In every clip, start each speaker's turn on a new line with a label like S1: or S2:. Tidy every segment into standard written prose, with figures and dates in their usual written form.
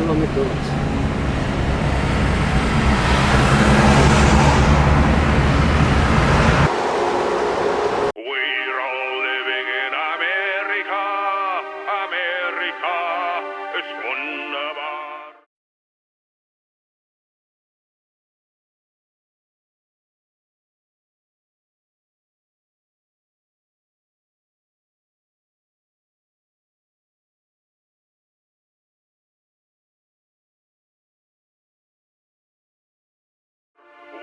S1: километра улица.
S2: We're all living in America, America ist wunderbar.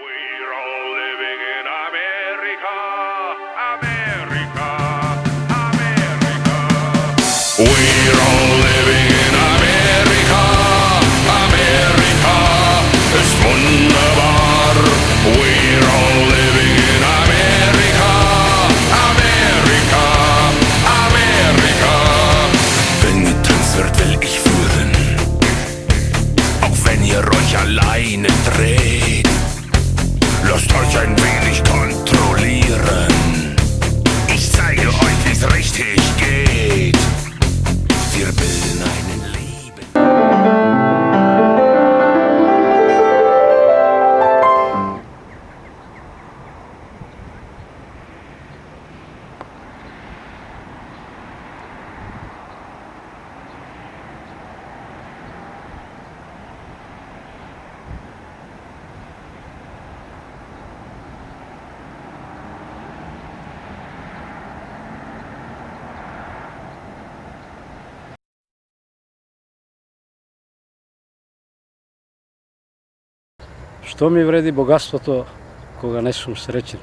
S2: We're all living in America, America, America. We're all living in America, America ist wunderbar. We're all living in America, America, America. Wenn getanzt wird, will ich führen, auch wenn ihr euch alleine dreht. Lasst euch ein wenig kontrollieren. Ich zeige euch, wie's richtig geht. Wir bilden einen Leben.
S1: Што ми вреди богатството кога не сум среќен?